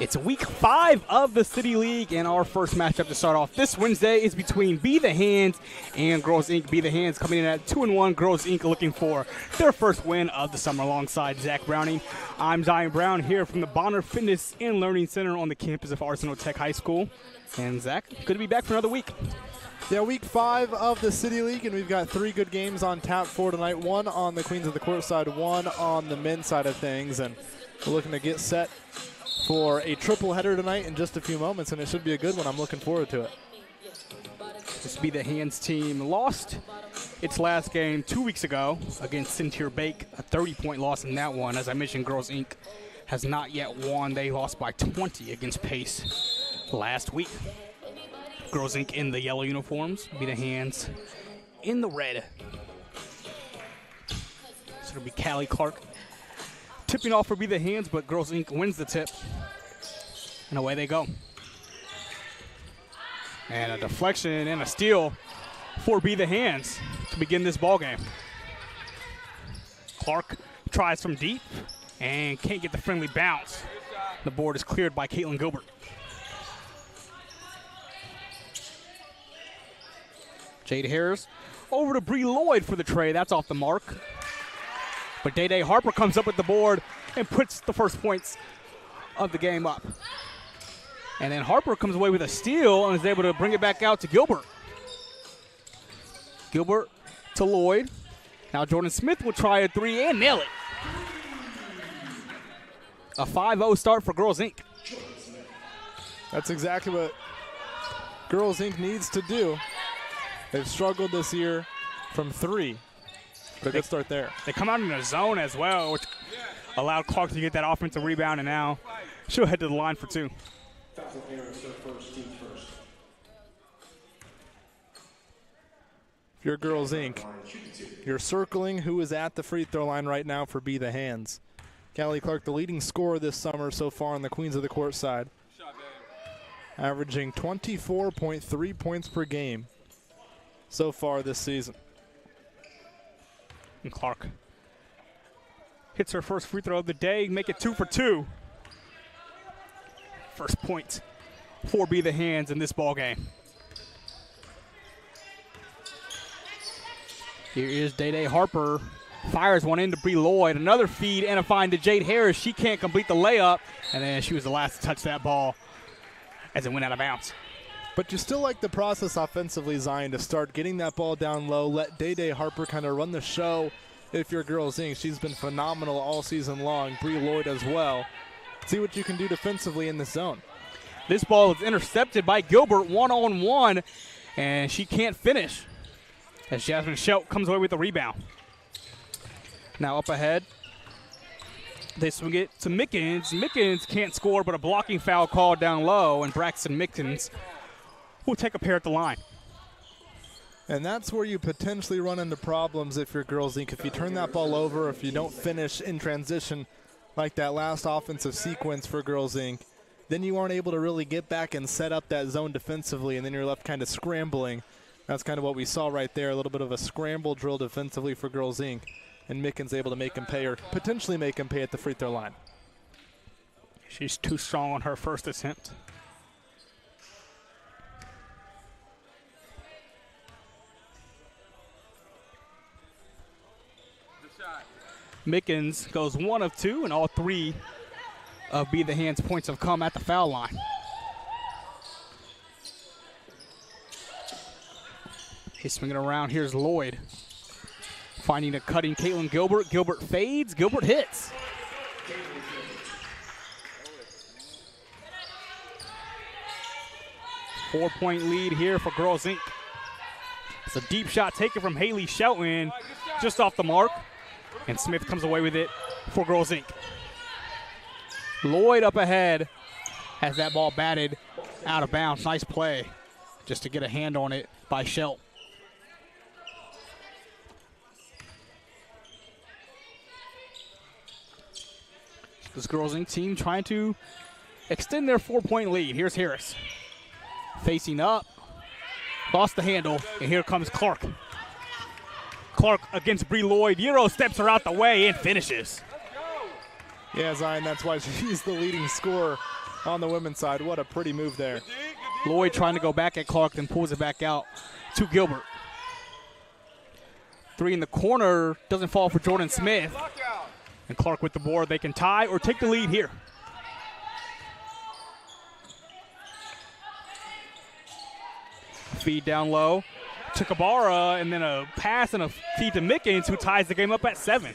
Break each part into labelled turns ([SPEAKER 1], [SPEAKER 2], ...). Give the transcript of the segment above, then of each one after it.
[SPEAKER 1] It's week 5 of the City League, and our first matchup to start off this Wednesday is between Be The Hands and Girls Inc. Be The Hands coming in at 2-1. Girls Inc. looking for their first win of the summer alongside Zach Browning. I'm Zion Brown here from the Bonner Fitness and Learning Center on the campus of Arsenal Tech High School. And Zach, good to be back for another week.
[SPEAKER 2] Yeah, week 5 of the City League, and we've got 3 good games on tap for tonight. One on the Queens of the Court side, one on the men's side of things, and we're looking to get set for a triple header tonight in just a few moments, and it should be a good one. I'm looking forward to it.
[SPEAKER 1] This Be The Hands team lost its last game 2 weeks ago against Centier Bake, a 30-point loss in that one. As I mentioned, Girls Inc. has not yet won. They lost by 20 against Pace last week. Girls Inc. in the yellow uniforms, Be The Hands in the red. So it'll be Callie Clark tipping off for Be The Hands, but Girls Inc. wins the tip. And away they go. And a deflection and a steal for Be The Hands to begin this ball game. Clark tries from deep and can't get the friendly bounce. The board is cleared by Caitlin Gilbert. Jade Harris over to Bree Lloyd for the tray. That's off the mark. But Day Day Harper comes up with the board and puts the first points of the game up. And then Harper comes away with a steal and is able to bring it back out to Gilbert. Gilbert to Lloyd. Now Jordan Smith will try a 3 and nail it. A 5-0 start for Girls Inc.
[SPEAKER 2] That's exactly what Girls Inc. needs to do. They've struggled this year from 3. But a good start there.
[SPEAKER 1] They come out in a zone as well, which allowed Clark to get that offensive rebound, and now she'll head to the line for 2.
[SPEAKER 2] If you're Girls Inc., you're circling who is at the free throw line right now for Be The Hands. Callie Clark, the leading scorer this summer so far on the Queens of the Court side, averaging 24.3 points per game so far this season.
[SPEAKER 1] And Clark hits her first free throw of the day, make it 2 for 2. First point for Be The Hands in this ball game. Here is Day Day Harper. Fires one into Bree Lloyd. Another feed and a find to Jade Harris. She can't complete the layup, and then she was the last to touch that ball as it went out of bounds.
[SPEAKER 2] But you still like the process offensively, Zion, to start getting that ball down low, let Day Day Harper kind of run the show. If you're Girls Inc., she's been phenomenal all season long. Bree Lloyd as well. See what you can do defensively in this zone.
[SPEAKER 1] This ball is intercepted by Gilbert one-on-one, and she can't finish as Jasmine Schelt comes away with the rebound. Now up ahead, they swing it to Mickens. Mickens can't score, but a blocking foul called down low, and Braxton Mickens will take a pair at the line.
[SPEAKER 2] And that's where you potentially run into problems if you're Girls Inc. If you turn that ball over, if you don't finish in transition like that last offensive sequence for Girls Inc., then you aren't able to really get back and set up that zone defensively, and then you're left kind of scrambling. That's kind of what we saw right there, a little bit of a scramble drill defensively for Girls Inc., and Mickens able to make him pay, or potentially make him pay at the free throw line.
[SPEAKER 1] She's too strong on her first attempt. Mickens goes 1 of 2, and all 3 of Be The Hands points have come at the foul line. He's swinging around. Here's Lloyd finding a cutting Caitlin Gilbert. Gilbert fades. Gilbert hits. Four-point lead here for Girls Inc. It's a deep shot taken from Haley Shelton, just off the mark. And Smith comes away with it for Girls Inc. Lloyd up ahead has that ball batted out of bounds. Nice play just to get a hand on it by Schelt. This Girls Inc. team trying to extend their 4-point lead. Here's Harris facing up. Lost the handle, and here comes Clark. Clark against Bree Lloyd. Euro steps her out the way and finishes.
[SPEAKER 2] Yeah, Zion, that's why she's the leading scorer on the women's side. What a pretty move there.
[SPEAKER 1] Lloyd trying to go back at Clark, then pulls it back out to Gilbert. 3 in the corner, doesn't fall for Jordan Smith. And Clark with the board. They can tie or take the lead here. Feed down low to Kabara, and then a pass and a feed to Mickens, who ties the game up at 7.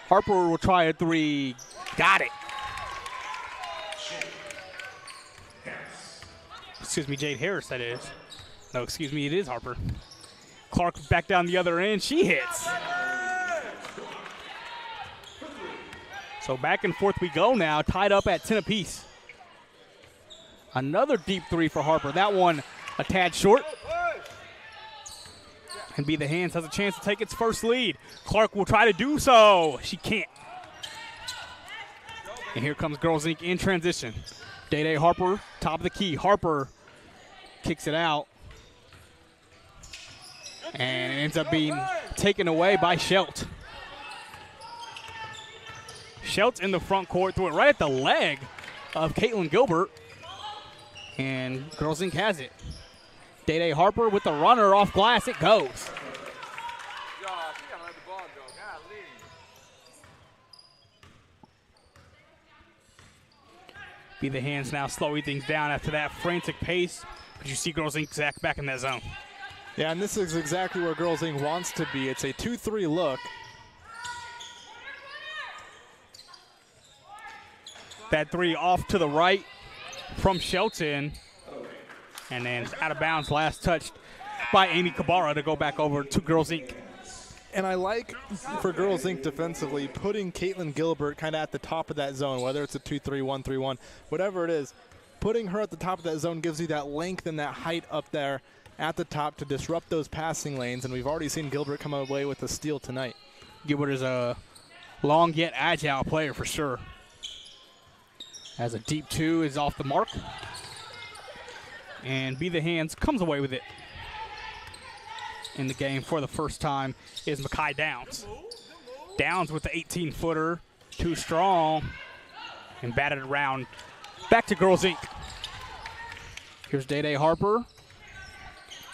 [SPEAKER 1] Harper will try a 3. Got it. Excuse me, Jade Harris, that is. No, excuse me, it is Harper. Clark back down the other end. She hits. So back and forth we go now, tied up at 10 apiece. Another deep 3 for Harper. That one a tad short. And Be the Hands has a chance to take its first lead. Clark will try to do so. She can't. And here comes Girls Inc. in transition. Day Harper, top of the key. Harper kicks it out. And it ends up being taken away by Schelt. Schelt's in the front court, threw it right at the leg of Caitlin Gilbert. And Girls Inc. has it. Day Harper with the runner off glass. It goes. Be the Hands now slowing things down after that frantic pace. But you see Girls Inc. Zach back in that zone.
[SPEAKER 2] Yeah, and this is exactly where Girls Inc. wants to be. It's a 2-3 look.
[SPEAKER 1] That 3 off to the right from Shelton. And then it's out of bounds, last touched by Amy Kabara to go back over to Girls Inc.
[SPEAKER 2] And I like, for Girls Inc. defensively, putting Caitlin Gilbert kind of at the top of that zone, whether it's a 2-3, 1-3-1, whatever it is. Putting her at the top of that zone gives you that length and that height up there at the top to disrupt those passing lanes, and we've already seen Gilbert come away with a steal tonight.
[SPEAKER 1] Gilbert is a long yet agile player for sure. As a deep 2 is off the mark. And Be the Hands comes away with it. In the game for the first time is Makai Downs. Downs with the 18-footer, too strong, and batted around. Back to Girls Inc. Here's Day Harper.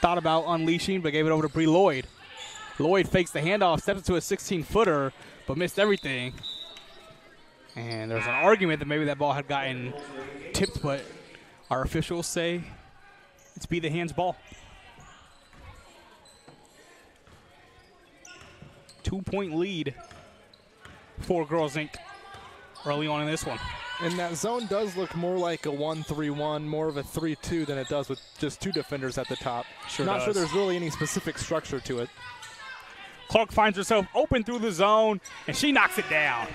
[SPEAKER 1] Thought about unleashing, but gave it over to Bree Lloyd. Lloyd fakes the handoff, steps into a 16-footer, but missed everything. And there's an argument that maybe that ball had gotten tipped, but our officials say it's Be the Hands ball. 2-point lead for Girls Inc. early on in this one.
[SPEAKER 2] And that zone does look more like a 1-3-1, more of a 3-2 than it does with just 2 defenders at the top. Not sure there's really any specific structure to it.
[SPEAKER 1] Clark finds herself open through the zone, and she knocks it down.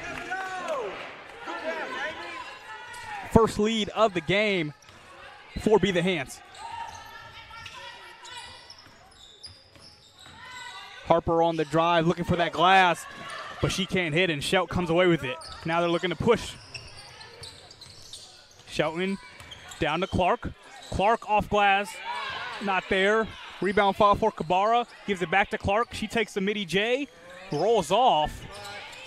[SPEAKER 1] First lead of the game for Be the Hands. Harper on the drive, looking for that glass, but she can't hit, and Schelt comes away with it. Now they're looking to push. Shelton down to Clark. Clark off glass, not there. Rebound foul for Kabara, gives it back to Clark. She takes the midi J, rolls off.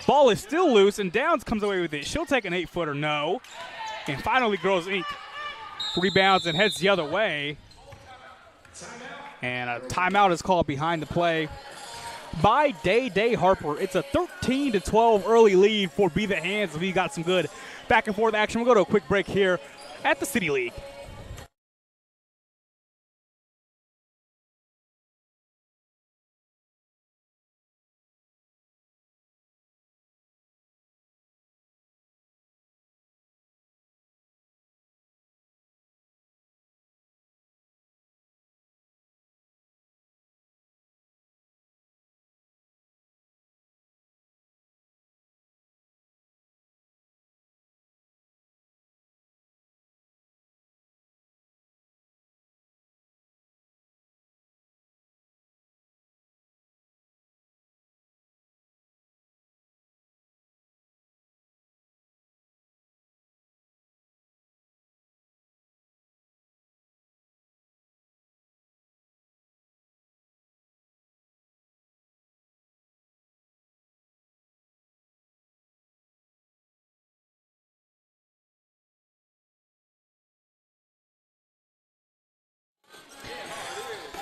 [SPEAKER 1] Ball is still loose, and Downs comes away with it. She'll take an 8-footer, no. And finally, Girls Inc. rebounds and heads the other way. And a timeout is called behind the play by Day Harper. It's a 13-12 early lead for Be the Hands. We got some good back and forth action. We'll go to a quick break here at the City League.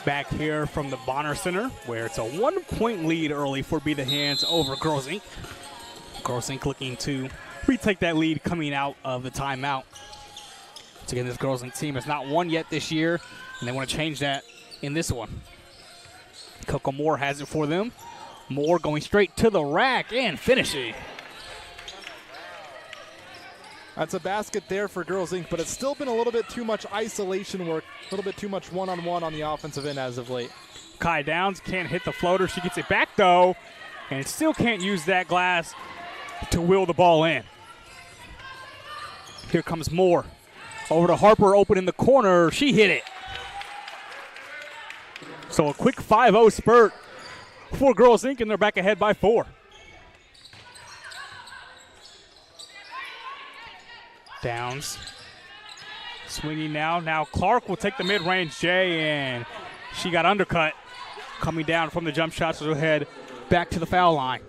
[SPEAKER 1] Back here from the Bonner Center, where it's a 1-point lead early for Be the Hands over Girls Inc. Girls Inc. looking to retake that lead coming out of the timeout. Once again, this Girls Inc. team has not won yet this year, and they want to change that in this one. Coco Moore has it for them. Moore going straight to the rack and finishing.
[SPEAKER 2] That's a basket there for Girls Inc., but it's still been a little bit too much isolation work, a little bit too much one-on-one on the offensive end as of late.
[SPEAKER 1] Kai Downs can't hit the floater. She gets it back, though, and still can't use that glass to wheel the ball in. Here comes Moore. Over to Harper, open in the corner. She hit it. So a quick 5-0 spurt for Girls Inc., and they're back ahead by 4. Downs swinging now. Now Clark will take the mid-range J, and she got undercut coming down from the jump shots. So head back to the foul line.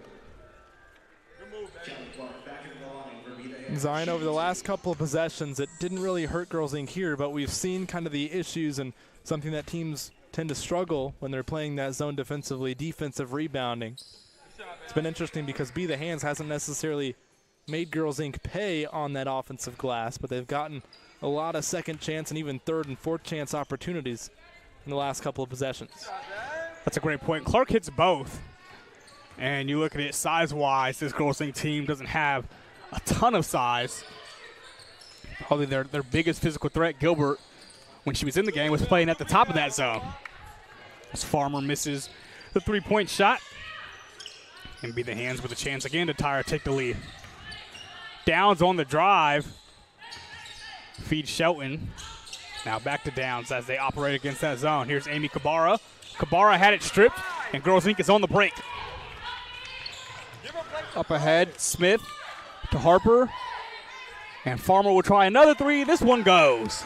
[SPEAKER 2] Zion, over the last couple of possessions, it didn't really hurt Girls Inc. here, but we've seen kind of the issues and something that teams tend to struggle when they're playing that zone defensively, defensive rebounding. It's been interesting because Be the Hands hasn't necessarily made Girls Inc. pay on that offensive glass, but they've gotten a lot of second chance and even third and fourth chance opportunities in the last couple of possessions.
[SPEAKER 1] That's a great point. Clark hits both. And you look at it size-wise, this Girls Inc. team doesn't have a ton of size. Probably their biggest physical threat, Gilbert, when she was in the game, was playing at the top of that zone. As Farmer misses the three-point shot. And Be the Hands with a chance again to take the lead. Downs on the drive. Feeds Shelton. Now back to Downs as they operate against that zone. Here's Amy Kabara. Kabara had it stripped, and Girls Inc. is on the break. Up ahead, Smith to Harper. And Farmer will try another three. This one goes.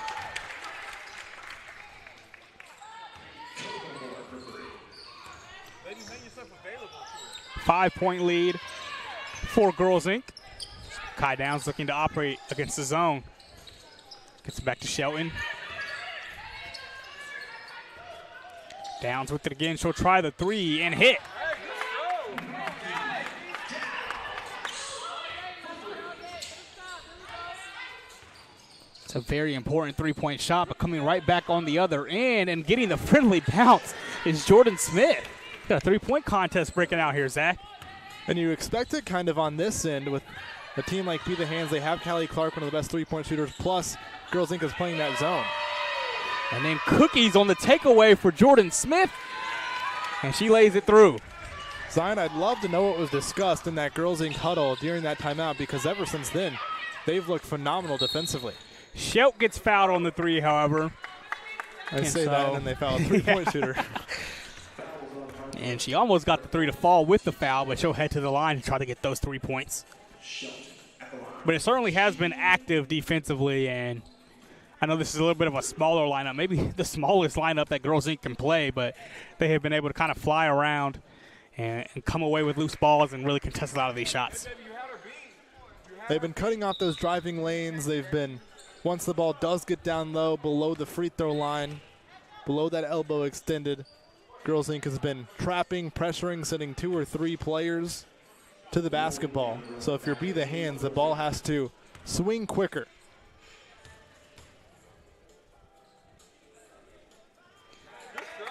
[SPEAKER 1] Five-point lead for Girls Inc. Kai Downs looking to operate against the zone. Gets it back to Shelton. Downs with it again. She'll try the three and hit. It's a very important three-point shot, but coming right back on the other end and getting the friendly bounce is Jordan Smith. Got a three-point contest breaking out here, Zach.
[SPEAKER 2] And you expect it kind of on this end with a team like Be the Hands. They have Callie Clark, one of the best three-point shooters, plus Girls Inc. is playing that zone.
[SPEAKER 1] And then Cookies on the takeaway for Jordan Smith, and she lays it through.
[SPEAKER 2] Zion, I'd love to know what was discussed in that Girls Inc. huddle during that timeout, because ever since then, they've looked phenomenal defensively.
[SPEAKER 1] Schelt gets fouled on the three, however.
[SPEAKER 2] I say that, and then they foul a three-point shooter.
[SPEAKER 1] And she almost got the three to fall with the foul, but she'll head to the line to try to get those 3 points. But it certainly has been active defensively, and I know this is a little bit of a smaller lineup, maybe the smallest lineup that Girls Inc. can play, but they have been able to kind of fly around and come away with loose balls and really contest a lot of these shots.
[SPEAKER 2] They've been cutting off those driving lanes. They've been, once the ball does get down low, below the free throw line, below that elbow extended, Girls Inc. has been trapping, pressuring, sending 2 or 3 players to the basketball. So if you're Be the Hands, the ball has to swing quicker.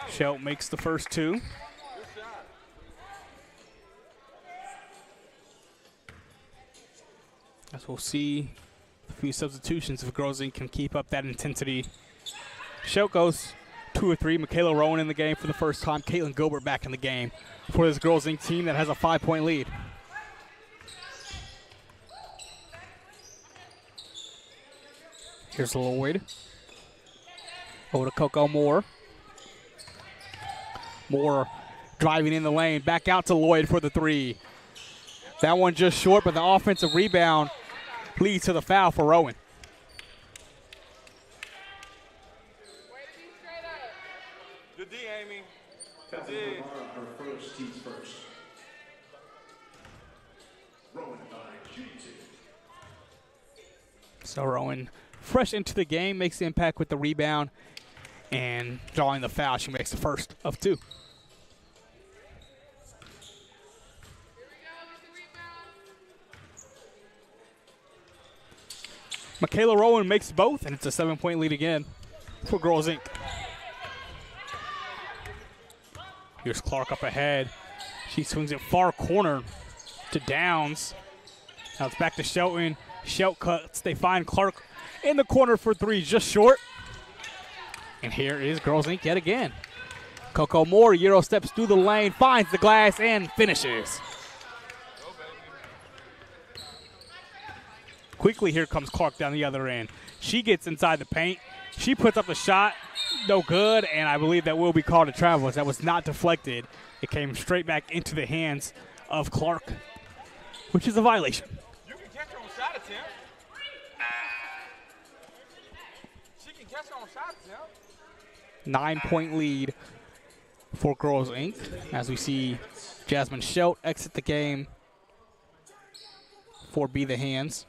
[SPEAKER 1] Schelt makes the first 2. As we'll see a few substitutions if Girls Inc. can keep up that intensity. Schelt goes 2 or 3. Michaela Rowan in the game for the first time. Caitlin Gilbert back in the game for this Girls Inc. team that has a 5-point lead. Here's Lloyd. Over to Coco Moore. Moore driving in the lane. Back out to Lloyd for the three. That one just short, but the offensive rebound leads to the foul for Rowan.
[SPEAKER 3] Good D, Amy. Good D. First, teams first. Rowan by shooting two.
[SPEAKER 1] So Rowan, fresh into the game, makes the impact with the rebound And drawing the foul, she makes the first of 2. Michaela Rowan makes both, and it's a 7-point lead again for Girls Inc. Here's Clark up ahead. She swings it far corner to Downs. Now it's back to Shelton. Shelton cuts. They find Clark in the corner for 3, just short. And here is Girls Inc. yet again. Coco Moore Euro steps through the lane, finds the glass, and finishes. Quickly, here comes Clark down the other end. She gets inside the paint. She puts up the shot. No good, and I believe that will be called a travel as that was not deflected. It came straight back into the hands of Clark, which is a violation.
[SPEAKER 3] You can catch her on shot attempt. She can catch her on shot attempt.
[SPEAKER 1] 9-point lead for Girls Inc. as we see Jasmine Schelt exit the game for Be The Hands.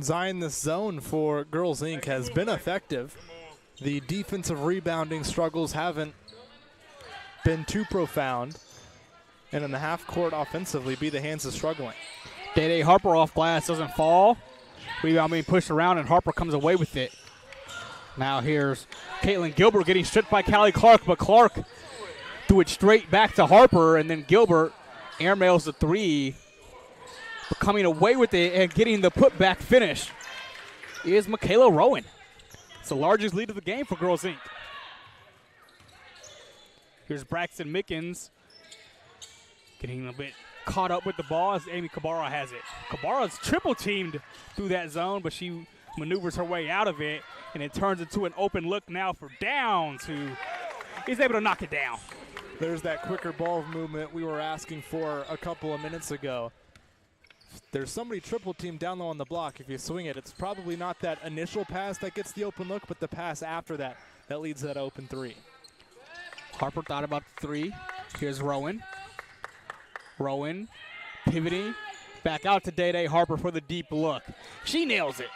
[SPEAKER 2] Zion, this zone for Girls Inc. has been effective. The defensive rebounding struggles haven't been too profound. And in the half court offensively, Be The Hands is struggling.
[SPEAKER 1] Day Harper off glass, doesn't fall. Rebound being pushed around, and Harper comes away with it. Now here's Caitlin Gilbert getting stripped by Callie Clark, but Clark threw it straight back to Harper, and then Gilbert airmails the 3. But coming away with it and getting the putback finish is Michaela Rowan. It's the largest lead of the game for Girls Inc. Here's Braxton Mickens getting a bit caught up with the ball as Amy Cabarra has it. Cabarra's triple teamed through that zone, but she maneuvers her way out of it, and it turns into an open look now for Downs, who is able to knock it down.
[SPEAKER 2] There's that quicker ball movement we were asking for a couple of minutes ago. There's somebody triple teamed down low on the block. If you swing it, it's probably not that initial pass that gets the open look, but the pass after that leads to that open 3.
[SPEAKER 1] Harper thought about the 3. Here's Rowan. Rowan pivoting back out to Day Harper for the deep look. She nails it.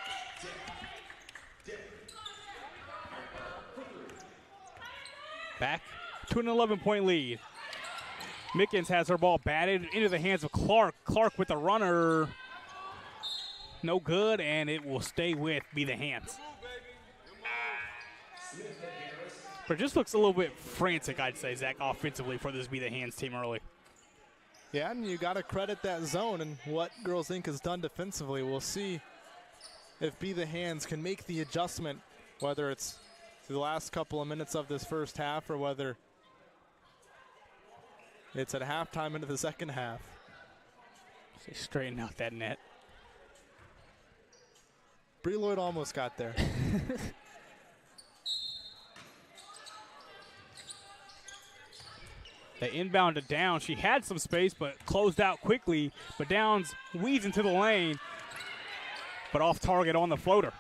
[SPEAKER 1] Back to an 11-point lead. Mickens has her ball batted into the hands of Clark. Clark with the runner. No good, and it will stay with Be The Hands. But it just looks a little bit frantic, I'd say, Zach, offensively for this Be The Hands team early.
[SPEAKER 2] Yeah, and you got to credit that zone and what Girls Inc. has done defensively. We'll see if Be The Hands can make the adjustment, whether it's through the last couple of minutes of this first half or whether it's at halftime into the second half.
[SPEAKER 1] They straighten out that net.
[SPEAKER 2] Bree Lloyd almost got there.
[SPEAKER 1] They inbound to Downs. She had some space, but closed out quickly. But Downs weaves into the lane, but off target on the floater.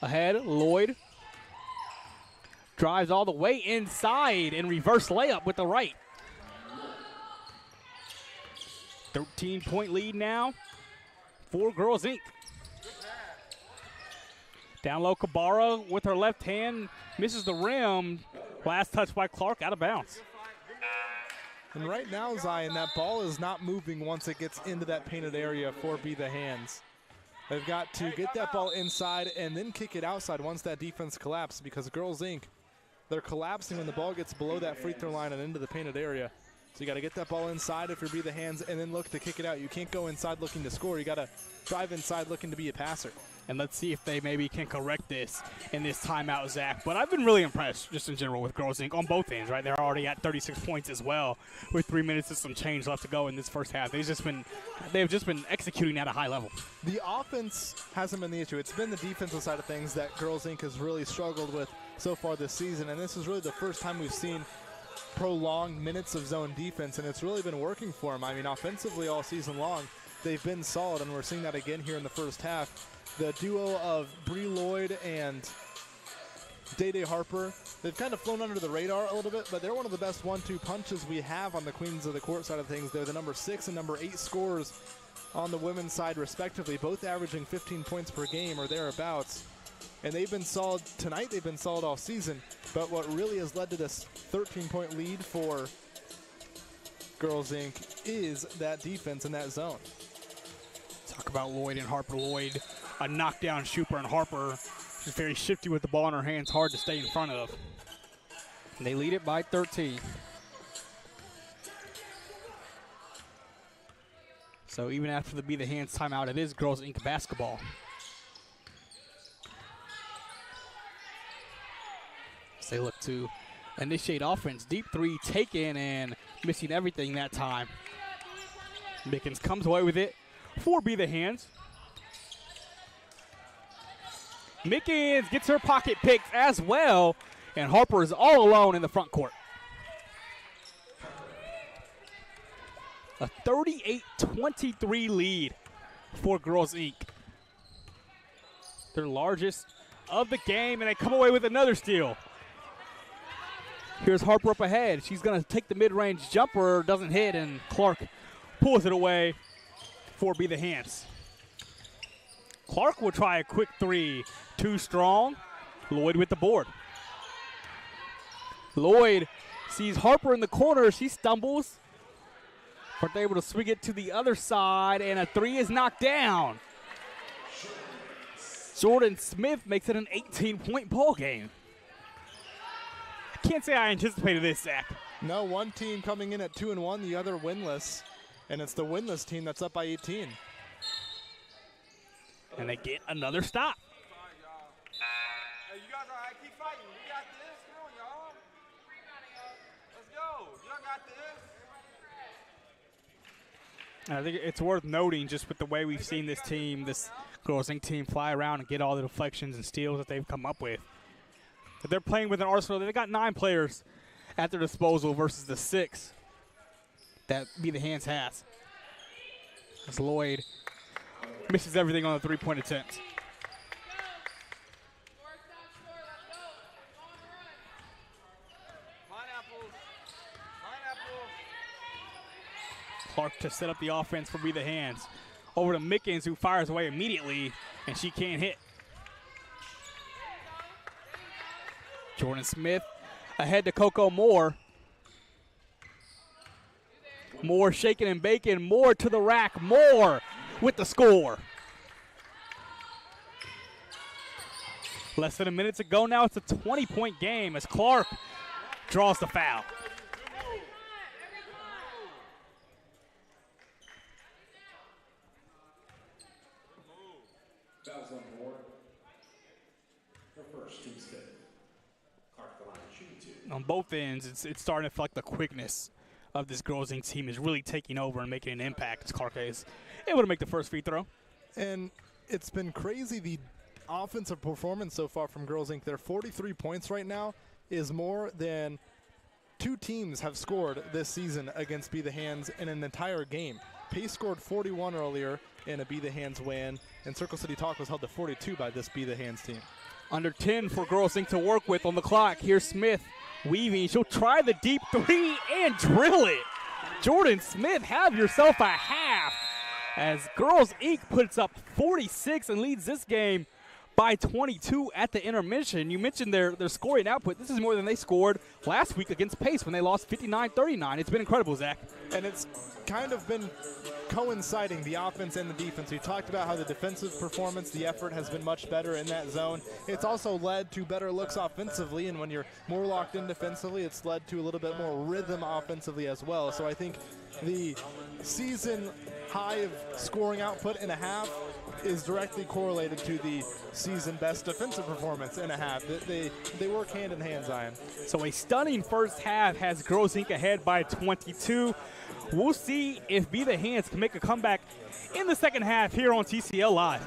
[SPEAKER 1] Ahead, Lloyd drives all the way inside and reverse layup with the right. 13-point lead now for Girls Inc. Down low, Cabarra with her left hand misses the rim. Last touch by Clark, out of bounds.
[SPEAKER 2] And right now, Zion, that ball is not moving once it gets into that painted area for Be The Hands. They've got to get that ball inside and then kick it outside once that defense collapses, because Girls Inc., they're collapsing when the ball gets below that free throw line and into the painted area. So you got to get that ball inside if you're Be The Hands and then look to kick it out. You can't go inside looking to score. You got to drive inside looking to be a passer.
[SPEAKER 1] And let's see if they maybe can correct this in this timeout, Zach. But I've been really impressed just in general with Girls Inc. on both ends, right? They're already at 36 points as well with 3 minutes and some change left to go in this first half. They've just been executing at a high level.
[SPEAKER 2] The offense hasn't been the issue. It's been the defensive side of things that Girls Inc. has really struggled with so far this season. And this is really the first time we've seen prolonged minutes of zone defense, and it's really been working for them. I mean, offensively all season long, they've been solid, and we're seeing that again here in the first half. The duo of Bree Lloyd and Day Harper, they've kind of flown under the radar a little bit, but they're one of the best 1-2 punches we have on the Queens of the Court side of things. They're the number 6 and number 8 scorers on the women's side, respectively, both averaging 15 points per game or thereabouts. And they've been solid tonight. They've been solid all season. But what really has led to this 13-point lead for Girls Inc. is that defense in that zone.
[SPEAKER 1] Talk about Lloyd and Harper. Lloyd, a knockdown shooter, and Harper is very shifty with the ball in her hands, hard to stay in front of. And they lead it by 13. So even after the Be the Hands timeout, it is Girls Inc. basketball. So they look to initiate offense. Deep three taken and missing everything that time. Mickens comes away with it for Be the Hands. Mickens gets her pocket picked as well, and Harper is all alone in the front court. A 38-23 lead for Girls Inc. Their largest of the game, and they come away with another steal. Here's Harper up ahead. She's going to take the mid-range jumper, doesn't hit, and Clark pulls it away for Be the Hands. Clark will try a quick three. Too strong. Lloyd with the board. Lloyd sees Harper in the corner. She stumbles. But they're able to swing it to the other side, and a three is knocked down. Jordan Smith makes it an 18-point ball game. I can't say I anticipated this, Zach.
[SPEAKER 2] No, one team coming in at 2-1, the other winless. And it's the winless team that's up by 18.
[SPEAKER 1] And they get another stop.
[SPEAKER 3] Hey, you guys all right? Keep fighting. We got this. Come on, y'all. Let's go. Y'all got this.
[SPEAKER 1] And I think it's worth noting, just with the way we've seen this team, this Girls Inc. team, fly around and get all the deflections and steals that they've come up with. But they're playing with an arsenal. They've got 9 players at their disposal versus the 6 that Be the Hands has. As Lloyd misses everything on the three-point attempt.
[SPEAKER 3] Pineapples. Pineapples.
[SPEAKER 1] Clark to set up the offense for Be the Hands. Over to Mickens, who fires away immediately, and she can't hit. Jordan Smith ahead to Coco Moore. Moore shaking and baking. Moore to the rack. Moore with the score. Less than a minute to go now. It's a 20-point game as Clark draws the foul.
[SPEAKER 4] Fouls on board. The first, team's fifth. Clark, the line shooting 2.
[SPEAKER 1] On both ends, it's starting to feel like the quickness of this Girls Inc. team is really taking over and making an impact as Clark is able to make the first free throw.
[SPEAKER 2] And it's been crazy, the offensive performance so far from Girls Inc. Their 43 points right now is more than 2 teams have scored this season against Be the Hands in an entire game. Pace scored 41 earlier in a Be the Hands win, and Circle City Talk was held to 42 by this Be the Hands team.
[SPEAKER 1] Under 10 for Girls Inc. to work with on the clock. Here's Smith weaving. She'll try the deep three and drill it. Jordan Smith, have yourself a half as Girls Inc. puts up 46 and leads this game by 22 at the intermission. You mentioned their scoring output. This is more than they scored last week against Pace when they lost 59-39. It's been incredible, Zach.
[SPEAKER 2] And it's kind of been coinciding, the offense and the defense. We talked about how the defensive performance, the effort has been much better in that zone. It's also led to better looks offensively, and when you're more locked in defensively, it's led to a little bit more rhythm offensively as well. So I think the season high of scoring output in a half is directly correlated to the season best defensive performance in a half. They work hand in hand, Zion.
[SPEAKER 1] So a stunning first half has Girls Inc. ahead by 22. We'll see if Be the Hands can make a comeback in the second half here on TCL Live.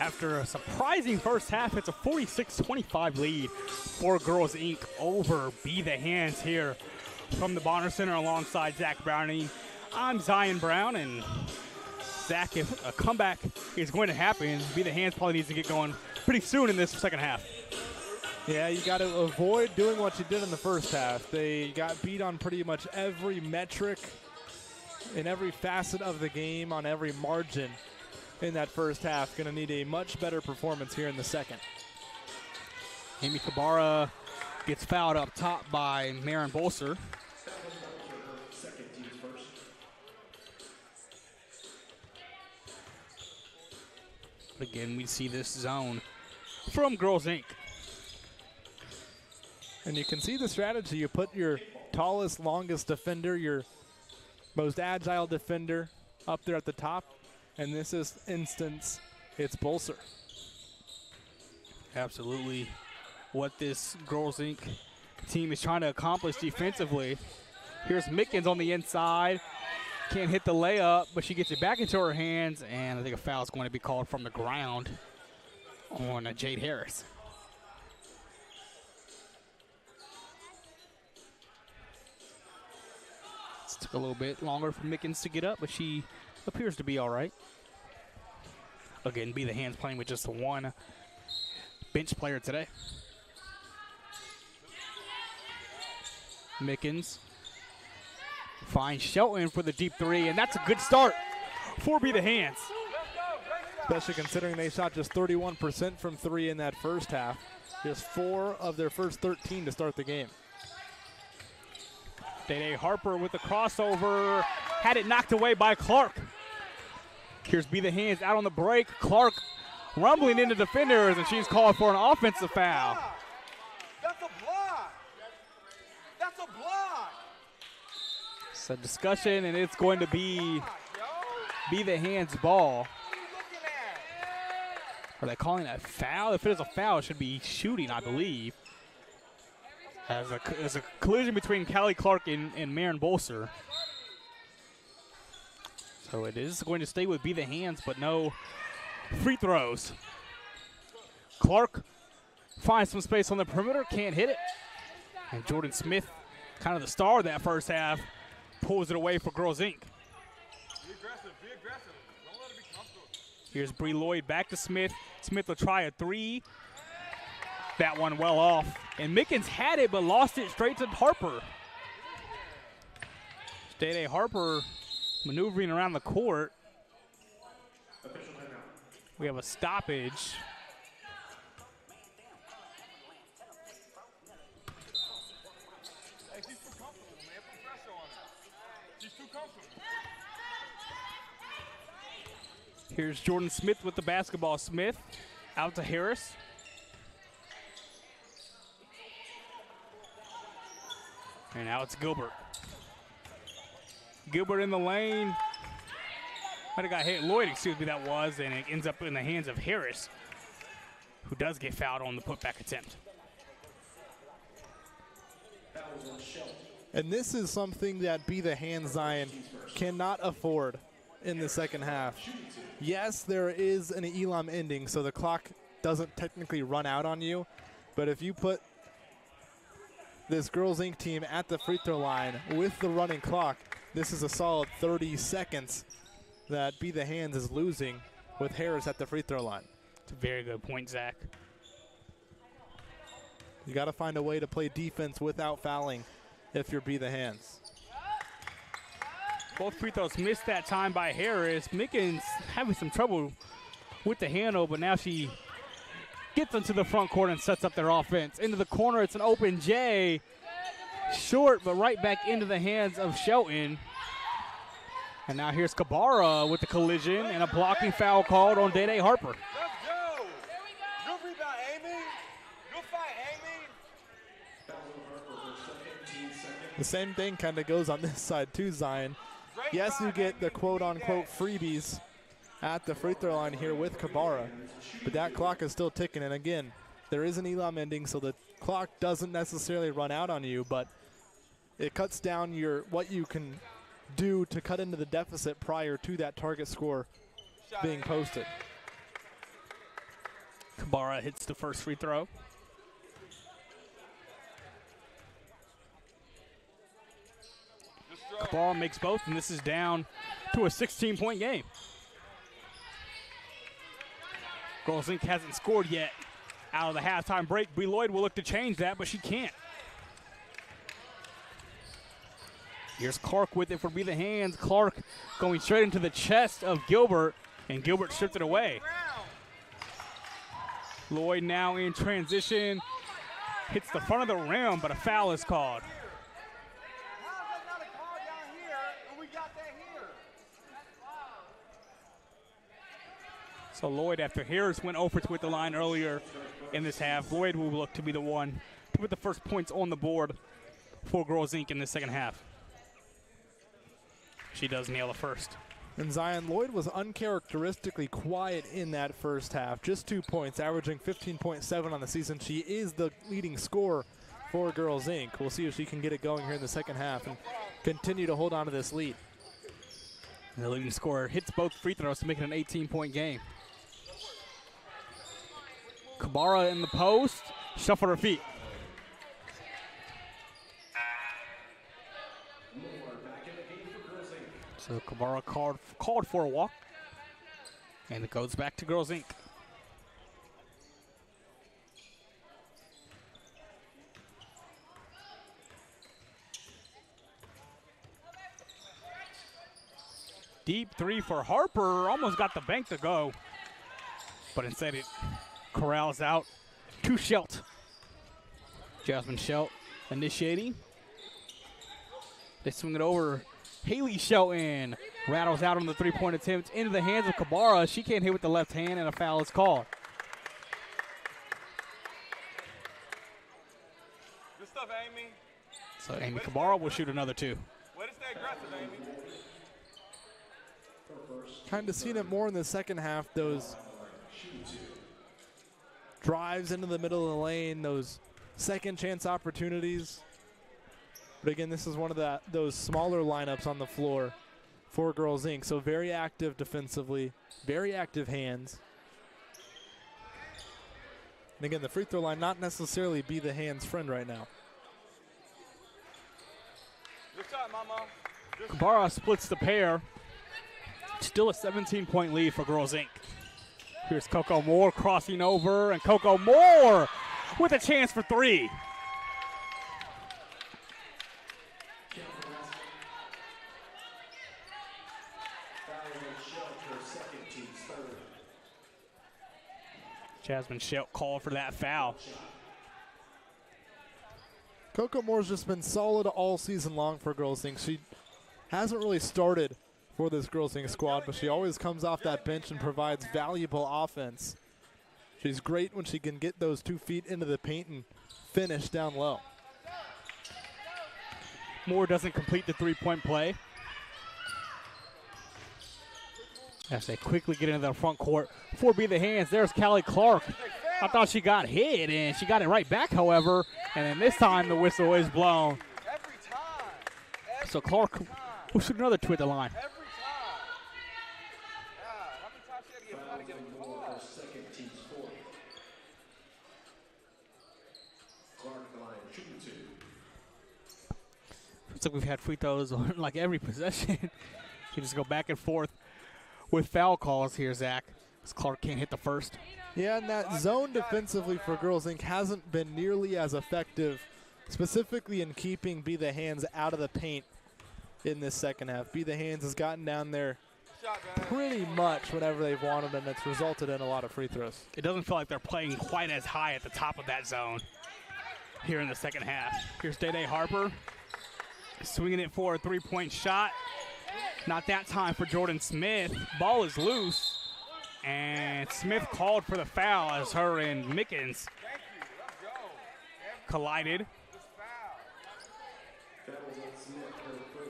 [SPEAKER 1] After a surprising first half, it's a 46-25 lead for Girls Inc. over Be The Hands here from the Bonner Center alongside Zach Browning. I'm Zion Brown, and Zach, if a comeback is going to happen, Be The Hands probably needs to get going pretty soon in this second half.
[SPEAKER 2] Yeah, you got to avoid doing what you did in the first half. They got beat on pretty much every metric, in every facet of the game, on every margin in that first half. Going to need a much better performance here in the second.
[SPEAKER 1] Amy Kabara gets fouled up top by Marin Bolser.
[SPEAKER 4] Second team's first.
[SPEAKER 1] Again, we see this zone from Girls Inc.
[SPEAKER 2] And you can see the strategy. You put your tallest, longest defender, your most agile defender up there at the top. And this is instance, it's Bolser.
[SPEAKER 1] Absolutely what this Girls Inc. team is trying to accomplish defensively. Here's Mickens on the inside. Can't hit the layup, but she gets it back into her hands, and I think a foul is going to be called from the ground on Jade Harris. It took a little bit longer for Mickens to get up, but she appears to be all right. Again, Be The Hands playing with just one bench player today. Mickens finds Shelton for the deep three, and that's a good start for Be The Hands.
[SPEAKER 2] Especially considering they shot just 31% from three in that first half. Just 4 of their first 13 to start the game.
[SPEAKER 1] Day Harper with the crossover, had it knocked away by Clark. Here's Be The Hands out on the break. Clark rumbling into defenders, and she's called for an offensive foul.
[SPEAKER 3] That's a block. That's a block.
[SPEAKER 1] It's a discussion, and it's going to be The Hands ball.
[SPEAKER 3] What are you looking at?
[SPEAKER 1] Are they calling that foul? If it is a foul, it should be shooting, I believe. As a collision between Callie Clark and Marin Bolser. So it is going to stay with Be The Hands, but no free throws. Clark finds some space on the perimeter, can't hit it. And Jordan Smith, kind of the star of that first half, pulls it away for Girls Inc.
[SPEAKER 3] Be aggressive. Be aggressive. Don't let it be comfortable.
[SPEAKER 1] Here's Bree Lloyd back to Smith. Smith will try a three. That one well off. And Mickens had it, but lost it straight to Harper. Day Harper maneuvering around the court.
[SPEAKER 4] Official timeout.
[SPEAKER 1] We have a stoppage.
[SPEAKER 3] Hey, she's too comfortable, man. Put pressure on her. She's too comfortable.
[SPEAKER 1] Here's Jordan Smith with the basketball. Smith out to Harris. And now it's Gilbert. Gilbert in the lane. Might have got hit. Lloyd, excuse me, that was. And it ends up in the hands of Harris, who does get fouled on the putback attempt.
[SPEAKER 2] And this is something that Be The Hands, Zion, cannot afford in the second half. Yes, there is an Elam ending, so the clock doesn't technically run out on you. But if you put this Girls Inc. team at the free throw line with the running clock, this is a solid 30 seconds that Be The Hands is losing with Harris at the free throw line.
[SPEAKER 1] It's a very good point, Zach.
[SPEAKER 2] You got to find a way to play defense without fouling if you're Be The Hands.
[SPEAKER 1] Both free throws missed that time by Harris. Mickens having some trouble with the handle, but now she gets into the front court and sets up their offense. Into the corner, it's an open J. Short, but right back into the hands of Shelton. And now here's Kabara with the collision and a blocking foul called on Day Harper.
[SPEAKER 3] Let's go. Good rebound, Amy. Good fight, Amy.
[SPEAKER 2] The same thing kind of goes on this side too, Zion.
[SPEAKER 3] Great
[SPEAKER 2] Yes, you
[SPEAKER 3] fight,
[SPEAKER 2] get the
[SPEAKER 3] Amy.
[SPEAKER 2] quote-unquote freebies at the free throw line here with Kabara, but that clock is still ticking. And again, there is an Elam ending, so the clock doesn't necessarily run out on you, but it cuts down what you can do to cut into the deficit prior to that target score being posted.
[SPEAKER 1] Kabara hits the first free throw. Kabara makes both, and this is down to a 16-point game. Girls Inc. hasn't scored yet. Out of the halftime break, B. Lloyd will look to change that, but she can't. Here's Clark with it for Be the Hands. Clark going straight into the chest of Gilbert, and Gilbert stripped it away. Lloyd now in transition. Hits the front of the rim, but a foul is called.
[SPEAKER 3] How's that not a call down here and we got that here?
[SPEAKER 1] So Lloyd, after Harris went 0 for 2 at the line earlier in this half, Lloyd will look to be the one to put the first points on the board for Girls Inc. in the second half. She does nail the first.
[SPEAKER 2] And Zion, Lloyd was uncharacteristically quiet in that first half. Just 2 points, averaging 15.7 on the season. She is the leading scorer for Girls Inc. We'll see if she can get it going here in the second half and continue to hold on to this lead.
[SPEAKER 1] And the leading scorer hits both free throws to make it an 18-point game. Kabara in the post, shuffled her feet. So Kabara called for a walk, and it goes back to Girls Inc. Deep three for Harper, almost got the bank to go, but instead it corrals out to Schelt. Jasmine Schelt initiating. They swing it over. Haley Shelton rattles out on the three-point attempt into the hands of Kabara. She can't hit with the left hand, and a foul is called.
[SPEAKER 3] Good stuff, Amy.
[SPEAKER 1] So Amy Kabara will shoot another two.
[SPEAKER 3] Way to stay aggressive, Amy.
[SPEAKER 2] Kind of seen it more in the second half, those drives into the middle of the lane, those second chance opportunities. But again, this is one of those smaller lineups on the floor for Girls Inc. So very active defensively, very active hands. And again, the free throw line not necessarily Be the Hands' friend right now.
[SPEAKER 3] Good shot, Mama.
[SPEAKER 1] Kabara splits the pair. Still a 17-point lead for Girls Inc. Here's Coco Moore crossing over, and Coco Moore with a chance for three. Jasmine Schelt called for that foul.
[SPEAKER 2] Coco Moore's just been solid all season long for Girls Inc. She hasn't really started for this Girls Inc. squad, but she always comes off that bench and provides valuable offense. She's great when she can get those 2 feet into the paint and finish down low.
[SPEAKER 1] Moore doesn't complete the three-point play. As they quickly get into the front court for Be the Hands. There's Callie Clark. I thought she got hit, and she got it right back, however. And then this time the whistle is blown.
[SPEAKER 3] Every time.
[SPEAKER 1] So Clark will shoot another two at the line.
[SPEAKER 3] Every time. God, how many times she had to get a call?
[SPEAKER 4] Second team's 40. Clark line shooting 2.
[SPEAKER 1] Looks like we've had free throws on like every possession. You just go back and forth with foul calls here, Zach. As Clark can't hit the first.
[SPEAKER 2] Yeah, and that zone defensively for Girls Inc. hasn't been nearly as effective, specifically in keeping Be the Hands out of the paint in this second half. Be the Hands has gotten down there
[SPEAKER 3] Shot, man.
[SPEAKER 2] pretty much whenever they've wanted, and it's resulted in a lot of free throws.
[SPEAKER 1] It doesn't feel like they're playing quite as high at the top of that zone here in the second half. Here's Day Harper swinging it for a three-point shot. Not that time for Jordan Smith. Ball is loose, and Smith called for the foul as her and Mickens collided.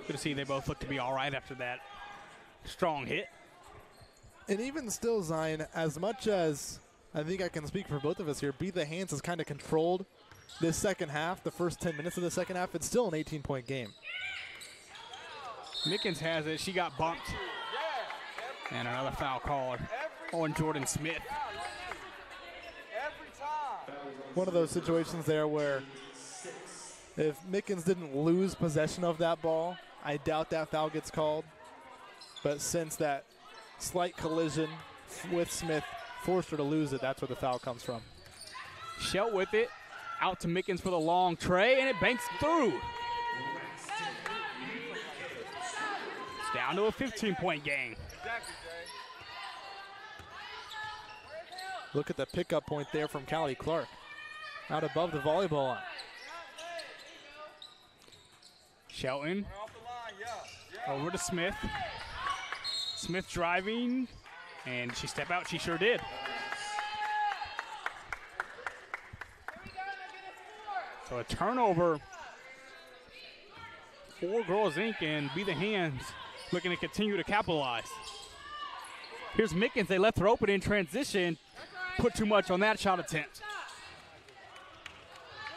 [SPEAKER 1] Good to see they both look to be all right after that strong hit.
[SPEAKER 2] And even still, Zion, as much as I think I can speak for both of us here, Be the Hands has kind of controlled this second half, the first 10 minutes of the second half. It's still an 18-point game.
[SPEAKER 1] Mickens has it. She got bumped. And another foul called on Jordan Smith.
[SPEAKER 2] one of those situations there where if Mickens didn't lose possession of that ball, I doubt that foul gets called. But since that slight collision with Smith forced her to lose it, that's where the foul comes from.
[SPEAKER 1] Shelt with it, out to Mickens for the long tray, and it banks through. It's down to a 15-point game.
[SPEAKER 3] Exactly, Jay.
[SPEAKER 2] Look at the pickup point there from Callie Clark. Out above the volleyball line.
[SPEAKER 1] Shelton
[SPEAKER 3] Off the line, yeah.
[SPEAKER 1] over to Smith. Smith driving, and she step out. She sure did. So a turnover for Girls Inc. and Be the Hands looking to continue to capitalize. Here's Mickens. They left her open in transition. Put too much on that shot attempt.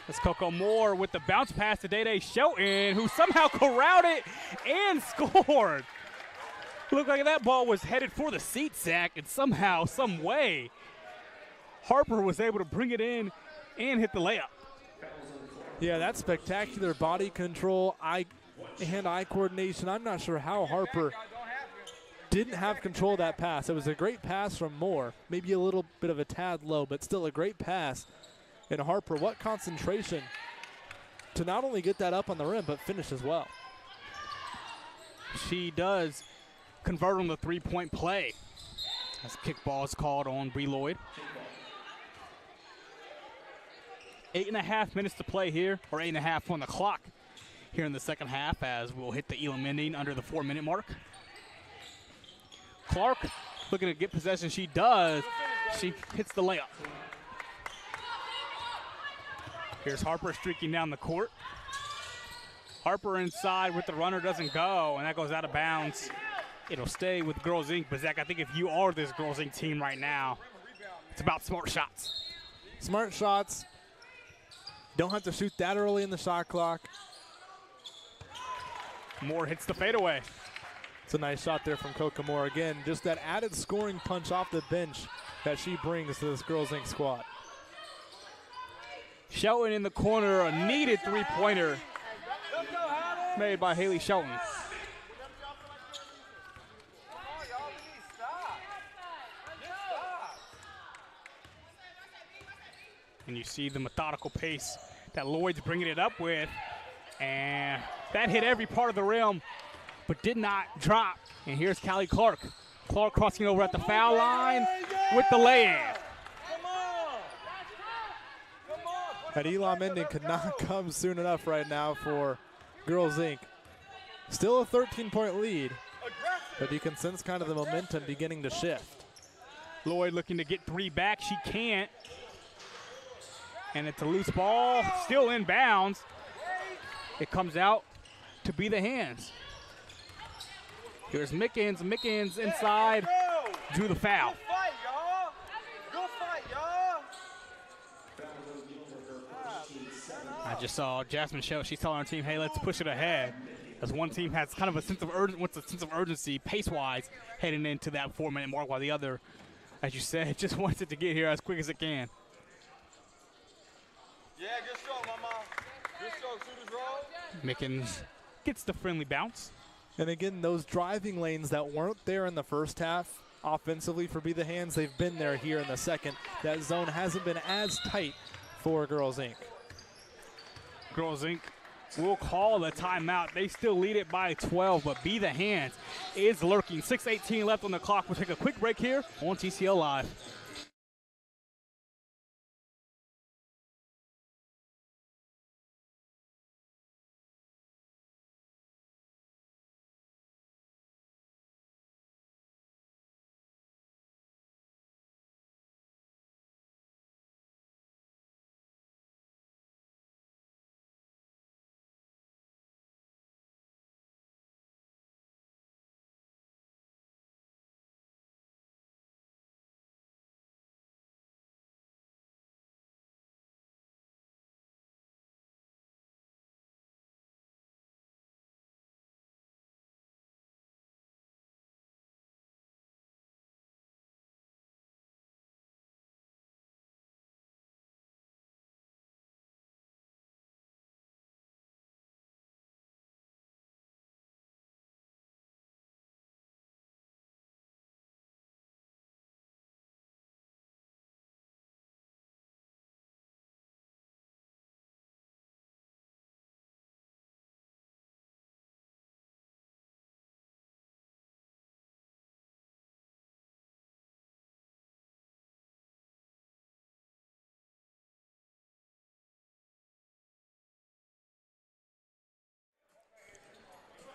[SPEAKER 1] It's Coco Moore with the bounce pass to Day Shelton, who somehow corralled it and scored. Looked like that ball was headed for the seat sack, and somehow, some way, Harper was able to bring it in and hit the layup.
[SPEAKER 2] Yeah, that's spectacular body control, hand-eye coordination. I'm not sure how Harper didn't have control of that pass. It was a great pass from Moore, maybe a little bit of a tad low, but still a great pass. And Harper, what concentration to not only get that up on the rim, but finish as well.
[SPEAKER 1] She does convert on the three-point play as kickball is called on Bree Lloyd. 8.5 minutes to play here, or 8.5 on the clock here in the second half, as we'll hit the Elam ending under the 4-minute mark. Clark looking to get possession. She does. She hits the layup. Here's Harper streaking down the court. Harper inside with the runner, doesn't go, and that goes out of bounds. It'll stay with Girls Inc. But Zach, I think if you are this Girls Inc. team right now, it's about smart shots.
[SPEAKER 2] Smart shots. Don't have to shoot that early in the shot clock.
[SPEAKER 1] Moore hits the fadeaway.
[SPEAKER 2] It's a nice shot there from Coco Moore. Again, just that added scoring punch off the bench that she brings to this Girls Inc. squad.
[SPEAKER 1] Shelton in the corner, a needed three-pointer made by Haley Shelton. And you see the methodical pace that Lloyd's bringing it up with. And that hit every part of the rim, but did not drop. And here's Callie Clark. Clark crossing over at the foul line with the lay-in.
[SPEAKER 2] That Elam ending could not come soon enough right now for Girls Inc. Still a 13-point lead, but you can sense kind of the momentum beginning to shift.
[SPEAKER 1] Lloyd looking to get three back. She can't. And it's a loose ball, still in bounds. It comes out to Be the Hands. Here's Mickens. Mickens inside, drew the foul.
[SPEAKER 3] Good fight, y'all. Good fight, y'all.
[SPEAKER 1] I just saw Jasmine show. She's telling our team, hey, let's push it ahead. As one team has kind of a sense of urgency, pace-wise, heading into that 4-minute mark, while the other, as you said, just wants it to get here as quick as it can.
[SPEAKER 3] Yeah, good stroke, mama. Good stroke, shooters roll.
[SPEAKER 1] Mickens gets the friendly bounce.
[SPEAKER 2] And again, those driving lanes that weren't there in the first half offensively for Be the Hands, they've been there here in the second. That zone hasn't been as tight for Girls Inc.
[SPEAKER 1] Girls Inc. will call the timeout. They still lead it by 12, but Be the Hands is lurking. 6:18 left on the clock. We'll take a quick break here on TCL Live.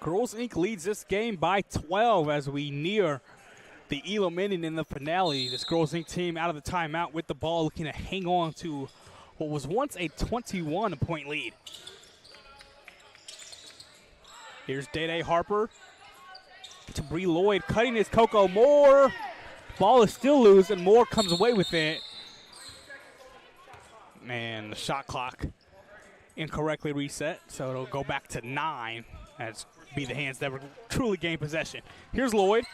[SPEAKER 1] Girls Inc. leads this game by 12 as we near the Elam inning in the finale. This Girls Inc. team out of the timeout with the ball, looking to hang on to what was once a 21-point lead. Here's Day Harper to Bree Lloyd, cutting his Coco Moore. Ball is still loose, and Moore comes away with it. And the shot clock incorrectly reset, so it'll go back to 9 as Be the Hands never truly gain possession. Here's Lloyd.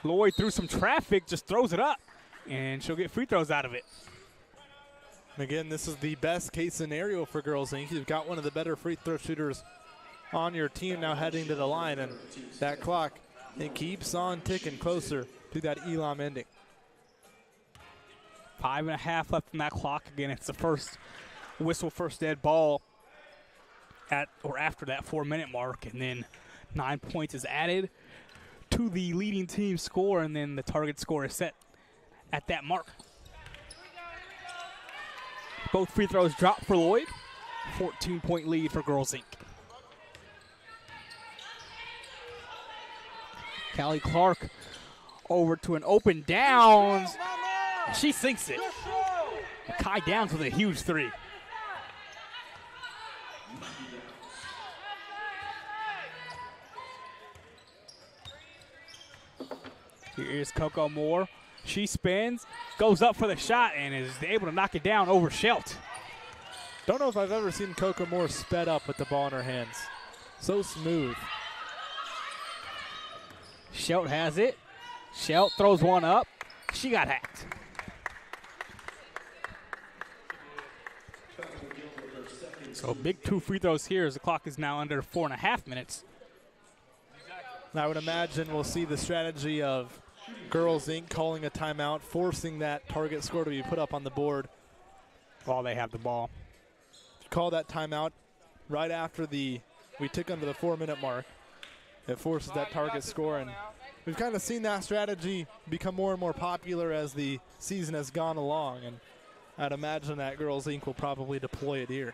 [SPEAKER 1] Lloyd through some traffic just throws it up, and she'll get free throws out of it.
[SPEAKER 2] Again, this is the best case scenario for Girls Inc. You've got one of the better free throw shooters on your team now heading to the line, and that clock, it keeps on ticking closer to that Elam ending.
[SPEAKER 1] 5.5 left in that clock. Again, it's the first whistle, first dead ball at or after that 4-minute mark, and then 9 points is added to the leading team score, and then the target score is set at that mark. Both free throws drop for Lloyd. 14-point lead for Girls Inc. Callie Clark over to an open Downs. She sinks it. Kai Downs with a huge three. Here is Coco Moore. She spins, goes up for the shot, and is able to knock it down over Schelt.
[SPEAKER 2] Don't know if I've ever seen Coco Moore sped up with the ball in her hands. So smooth.
[SPEAKER 1] Schelt has it. Schelt throws one up. She got hacked. So big 2 free throws here as the clock is now under 4.5 minutes.
[SPEAKER 2] And I would imagine we'll see the strategy of Girls Inc. calling a timeout, forcing that target score to be put up on the board.
[SPEAKER 1] While they have the ball.
[SPEAKER 2] Call that timeout right after we tick under the 4-minute mark. It forces that target score, and we've kind of seen that strategy become more and more popular as the season has gone along, and I'd imagine that Girls Inc. will probably deploy it here.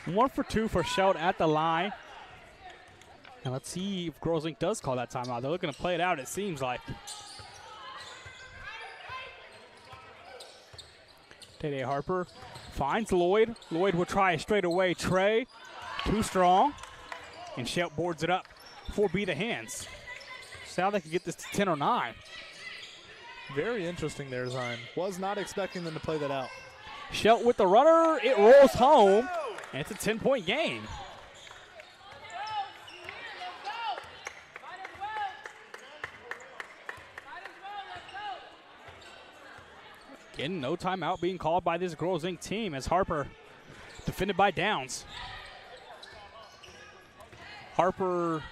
[SPEAKER 1] 1 for 2 for Schelt at the line. And let's see if Girls Inc. does call that timeout. They're looking to play it out, it seems like. Day Harper finds Lloyd. Lloyd will try a straightaway tray. Too strong. And Schelt boards it up for Be the Hands. See how they can get this to 10 or 9.
[SPEAKER 2] Very interesting there, Zion. Was not expecting them to play that out.
[SPEAKER 1] Schelt with the runner. It rolls home. And it's a 10-point game. Again, no timeout being called by this Girls Inc. team as Harper defended by Downs. Harper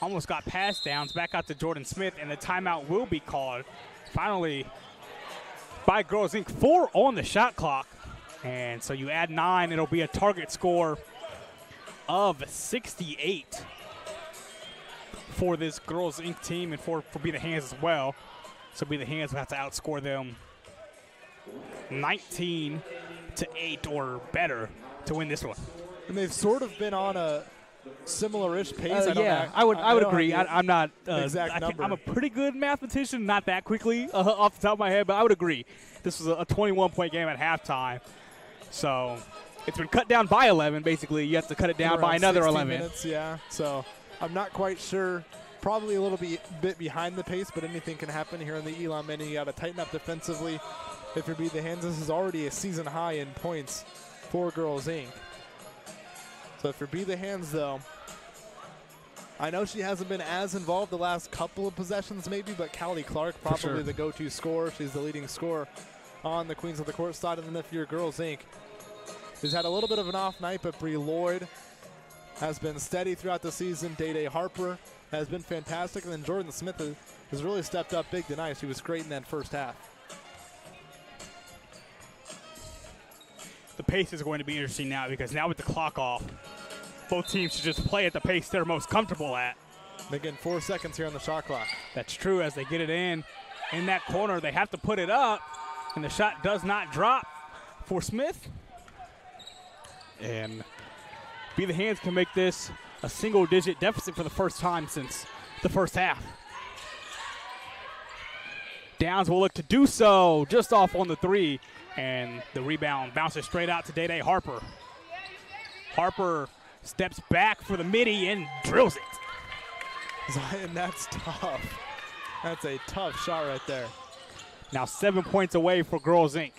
[SPEAKER 1] almost got past Downs, back out to Jordan Smith, and the timeout will be called finally by Girls Inc. 4 on the shot clock. And so you add 9, it'll be a target score of 68 for this Girls Inc. team and for Be the Hands as well. So Be the Hands will have to outscore them 19-8 or better to win this one.
[SPEAKER 2] And they've sort of been on a similar-ish pace.
[SPEAKER 1] I would agree. I'm not
[SPEAKER 2] exact number.
[SPEAKER 1] I'm a pretty good mathematician, not that quickly off the top of my head, but I would agree. This was a 21-point game at halftime. So it's been cut down by 11, basically. You have to cut it down by another 11.
[SPEAKER 2] Minutes, yeah. So I'm not quite sure. Probably a little bit behind the pace, but anything can happen here in the Elam inning. You got to tighten up defensively. If you beat the Hands, this is already a season high in points for Girls Inc. So if you beat the Hands, though, I know she hasn't been as involved the last couple of possessions maybe, but Callie Clark, probably the go-to scorer. She's the leading scorer on the Queens of the Court side. And then if you're Girls Inc., who's had a little bit of an off night, but Bree Lloyd has been steady throughout the season. Day Harper has been fantastic. And then Jordan Smith has really stepped up big tonight. She was great in that first half.
[SPEAKER 1] The pace is going to be interesting now because now with the clock off, both teams should just play at the pace they're most comfortable at.
[SPEAKER 2] And again, 4 seconds here on the shot clock.
[SPEAKER 1] That's true. As they get it in that corner, they have to put it up, and the shot does not drop for Smith. And Be the Hands can make this a single-digit deficit for the first time since the first half. Downs will look to do so, just off on the three, and the rebound bounces straight out to Day Harper. Harper steps back for the midi and drills it.
[SPEAKER 2] Zion, that's tough. That's a tough shot right there.
[SPEAKER 1] Now 7 points away for Girls Inc.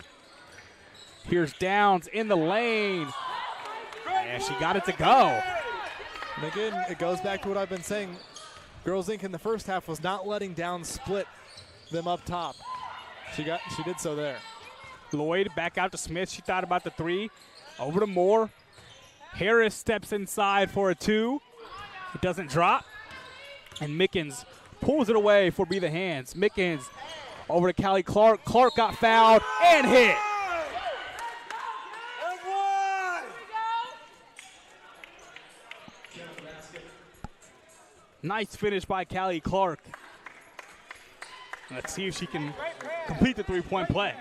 [SPEAKER 1] Here's Downs in the lane, and she got it to go.
[SPEAKER 2] And again, it goes back to what I've been saying. Girls Inc. in the first half was not letting Downs split them up top. She did so there.
[SPEAKER 1] Lloyd back out to Smith. She thought about the three. Over to Moore. Harris steps inside for a two. It doesn't drop. And Mickens pulls it away for Be the Hands. Mickens over to Callie Clark. Clark got fouled and hit. Nice finish by Callie Clark. Let's see if she can complete the three-point play.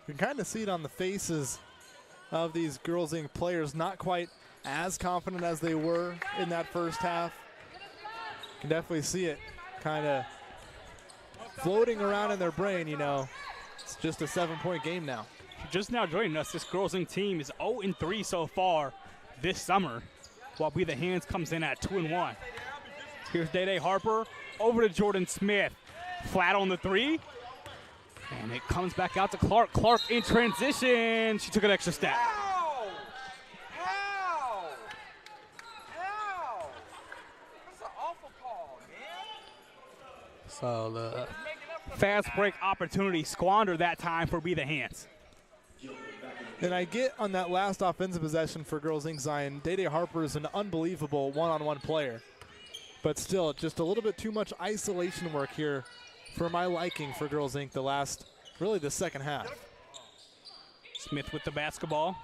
[SPEAKER 2] You can kind of see it on the faces of these Girls Inc. players, not quite as confident as they were in that first half. You can definitely see it kind of floating around in their brain, you know. It's just a 7-point game now.
[SPEAKER 1] Just now joining us, this Girls Inc. team is 0-3 so far this summer, while Be the Hands comes in at 2-1. Here's Day Harper over to Jordan Smith. Flat on the three. And it comes back out to Clark. Clark in transition. She took an extra step.
[SPEAKER 3] How? That's an awful call, man.
[SPEAKER 1] So the fast break opportunity squandered that time for Be the Hands.
[SPEAKER 2] And I get on that last offensive possession for Girls Inc. Zion, Day Harper is an unbelievable one-on-one player. But still, just a little bit too much isolation work here for my liking for Girls Inc. the second half.
[SPEAKER 1] Smith with the basketball,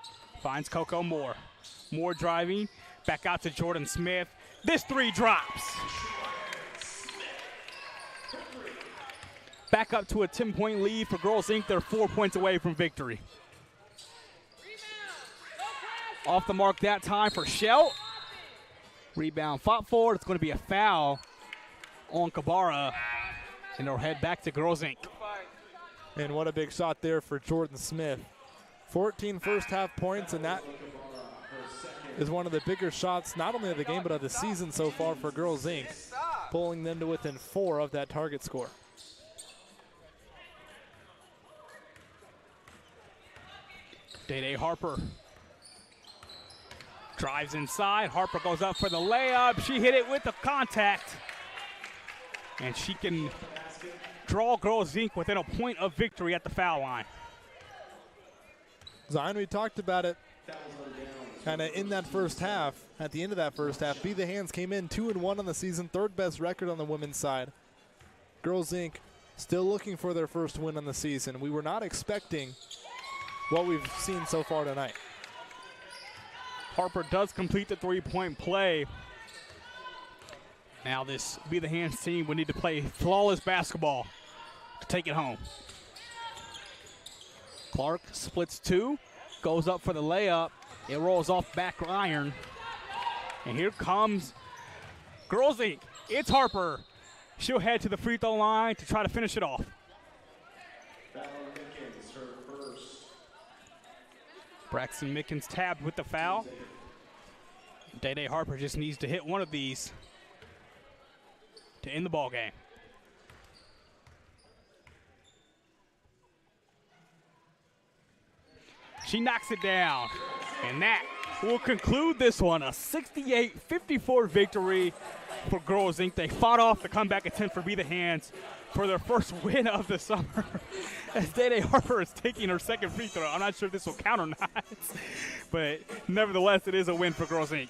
[SPEAKER 1] finds Coco Moore. Moore driving, back out to Jordan Smith. This three drops. Back up to a 10-point lead for Girls Inc. They're 4 points away from victory. Off the mark that time for Shell. Rebound fought for. It's going to be a foul on Kabara. And they'll head back to Girls Inc.
[SPEAKER 2] And what a big shot there for Jordan Smith. 14 first half points, and that is one of the bigger shots, not only of the game, but of the season so far for Girls Inc., pulling them to within 4 of that target score.
[SPEAKER 1] Day Harper drives inside. Harper goes up for the layup. She hit it with the contact. And she can draw Girls Inc. within a point of victory at the foul line.
[SPEAKER 2] Zion, we talked about it kind of in that first half. At the end of that first half, Be the Hands came in 2-1 on the season, third best record on the women's side. Girls Inc. still looking for their first win on the season. We were not expecting what we've seen so far tonight.
[SPEAKER 1] Harper does complete the three-point play. Now this Be the Hands team would need to play flawless basketball to take it home. Clark splits two, goes up for the layup. It rolls off back iron. And here comes Girls Inc. It's Harper. She'll head to the free throw line to try to finish it off. Braxton Mickens tabbed with the foul. Day Harper just needs to hit one of these to end the ball game. She knocks it down, and that will conclude this one. A 68-54 victory for Girls Inc. They fought off the comeback attempt for Be the Hands for their first win of the summer. As Day Harper is taking her second free throw. I'm not sure if this will count or not, but nevertheless, it is a win for Girls Inc.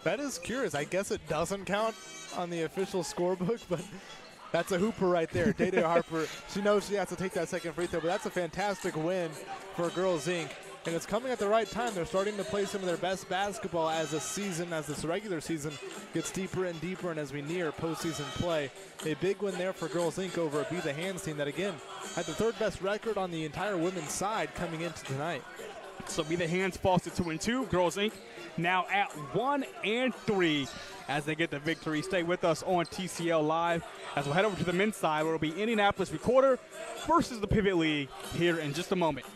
[SPEAKER 2] That is curious. I guess it doesn't count on the official scorebook, but that's a hooper right there. Day Harper, she knows she has to take that second free throw, but that's a fantastic win for Girls Inc. And it's coming at the right time. They're starting to play some of their best basketball as this regular season gets deeper and deeper, and as we near postseason play. A big win there for Girls Inc. over Be the Hands team that, again, had the third best record on the entire women's side coming into tonight.
[SPEAKER 1] So Be the Hands falls to 2-2. Girls Inc. now at 1-3 as they get the victory. Stay with us on TCL Live as we'll head over to the men's side where it'll be Indianapolis Recorder versus the Pivot League here in just a moment.